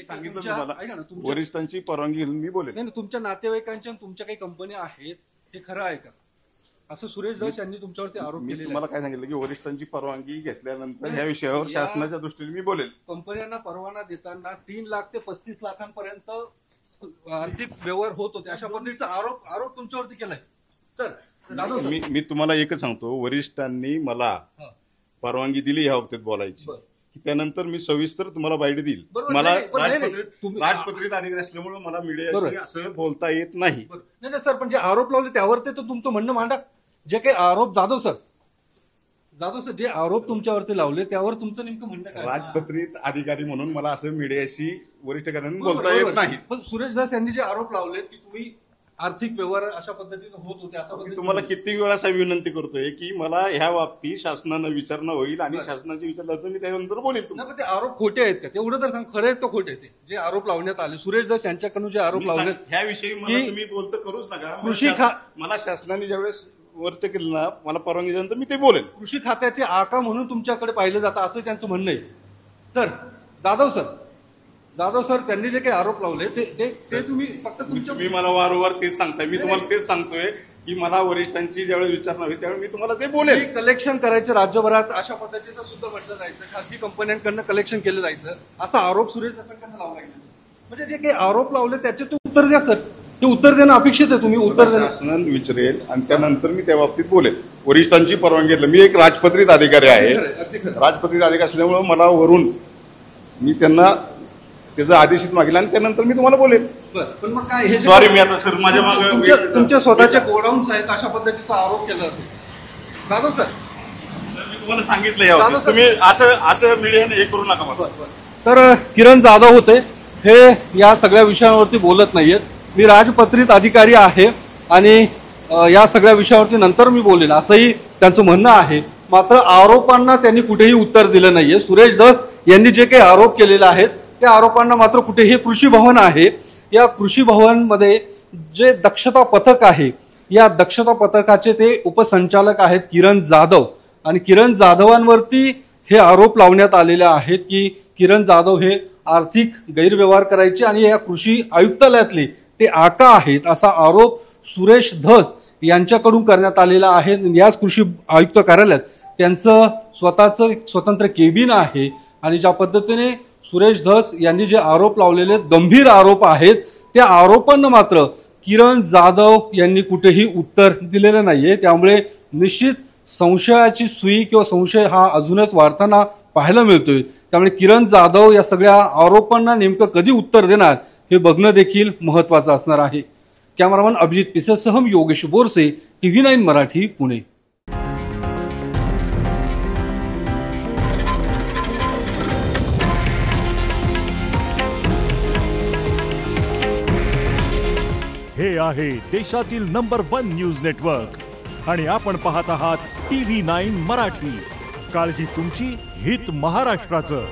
सांगितलं तुम्हाला वरिष्ठांची परवानगी घेऊन मी बोलेन. नाही, तुमच्या नातेवाईकांच्या तुमच्या काही कंपन्या आहेत हे खरं आहे का, असं सुरेश धस यांनी तुमच्यावरती आरोप केलेला? तुम्हाला काय सांगितलं की वरिष्ठांची परवानगी घेतल्यानंतर या विषयावर शासनाच्या दृष्टीने मी बोलेल. कंपन्यांना परवाना देताना 3 लाख ते 35 लाखांपर्यंत आर्थिक व्यवहार होत होते, अशा पद्धतीचा आरोप तुमच्यावरती केलाय सर. मी तुम्हाला एकच सांगतो, वरिष्ठांनी मला परवानगी दिली या बाबतीत बोलायची की त्यानंतर मी सविस्तर तुम्हाला बाईट देईल. मला राजपत्रित अधिकारी असल्यामुळे मला मीडियाशी असं बोलता येत नाही. नाही सर, पण जे आरोप लावले त्यावर ते तुमचं म्हणणं मांडा. जे काही आरोप जाधव सर जे आरोप तुमच्यावरती लावले त्यावर तुमचं नेमकं म्हणणं काय? राजपत्रित अधिकारी म्हणून मला असं मीडियाशी वरिष्ठांनी बोलता येत नाही. पण सुरेश दास यांनी जे आरोप लावले की तुम्ही आर्थिक व्यवहार अशा पद्धतीने होत होते, असं तुम्हाला किती वेळा असा विनंती करतोय की मला ह्या बाबतीत शासनानं विचारणं होईल आणि शासनाची विचारलं तर मी त्यानंतर बोलेन. तुम्हाला ते आरोप खोटे आहेत का तेवढं तर सांग. खरे आहेत तो खोटे ते जे आरोप लावण्यात आले सुरेश दास यांच्याकडून जे आरोप लावले ह्याविषयी तुम्ही बोलतं करूच नका. कृषी मला शासनाने ज्यावेळेस वर्च केलं ना, मला परवानगी दिल्यानंतर मी ते बोलेन. कृषी खात्याचे आका म्हणून तुमच्याकडे पाहिलं जातं असं त्यांचं म्हणणं आहे. सर जाधव सर त्यांनी जे काही आरोप लावले ते तुम्ही फक्त तुम्ही मला वारंवार तेच सांगताय. मी तुम्हाला तेच सांगतोय की मला वरिष्ठांची ज्यावेळेस विचारणा होईल त्यावेळी मी तुम्हाला ते बोलेन. कलेक्शन करायचं राज्यभरात अशा पद्धतीचं सुद्धा म्हटलं जायचं, खासगी कंपन्यांकडनं कलेक्शन केलं जायचं, असा आरोप सुरेश दासांकडनं लावला गेला. म्हणजे जे काही आरोप लावले त्याचे तुम्ही उत्तर द्या सर. ते उत्तर देणं अपेक्षित आहे. तुम्ही उत्तर शासनाने विचारेल आणि त्यानंतर मी त्या बाबतीत बोलेन. वरिष्ठांची परवानगी घेतलं. मी एक राजपत्रित अधिकारी आहे. राजपत्रित अधिकारी असल्यामुळे मला वरून मी त्यांना त्याचा आदेशित मागेल आणि त्यानंतर मी तुम्हाला बोलेन. पण मग काय हे सॉरी मी आता सर माझ्या मागे तुमच्या स्वतःच्या गोडाऊन्स आहेत अशा पद्धतीचा आरोप केला जातो. जाधव सर मी तुम्हाला सांगितलं तुम्ही असं मीडियाने हे करू नका मला. तर किरण जाधव होते, हे या सगळ्या विषयांवरती बोलत नाहीयेत. मी राजपत्रित अधिकारी आहे आणि या सगळ्या विषयावरती नंतर मी बोलेन असंही त्यांचं म्हणणं आहे. मात्र आरोपांना त्यांनी कुठेही उत्तर दिलं नाहीये. सुरेश धस यांनी जे काही आरोप केलेले आहेत त्या आरोपांना मात्र कुठे हे कृषी भवन आहे, या कृषी भवन मध्ये जे दक्षता पथक आहे या दक्षता पथकाचे ते उपसंचालक आहेत किरण जाधव. आणि किरण जाधवांवरती हे आरोप लावण्यात आलेले आहेत की किरण जाधव हे आर्थिक गैरव्यवहार करायचे आणि या कृषी आयुक्तालयातले ते आका आहेत असा आरोप सुरेश धस यांच्याकडून करण्यात आलेला आहे. याच कृषी आयुक्त कार्यालयात त्यांचं स्वतःचं स्वतंत्र केबिन आहे आणि ज्या पद्धतीने सुरेश धस यांनी जे आरोप लावलेले गंभीर आरोप आहेत त्या आरोपांना मात्र किरण जाधव यांनी कुठेही उत्तर दिलेलं नाहीये. त्यामुळे निश्चित संशयाची सुई किंवा संशय हा अजूनच वाढताना पाहायला मिळतोय. त्यामुळे किरण जाधव या सगळ्या आरोपांना नेमकं कधी उत्तर देणार हे बघणं देखील महत्त्वाचं असणार आहे. कॅमेरामन अभिजित पिसेसह योगेश बोरसे, TV9 मराठी, पुणे. हे आहे देशातील नंबर 1 न्यूज नेटवर्क आणि आपण पाहत आहात TV9 मराठी. काळजी तुमची, हित महाराष्ट्राचं.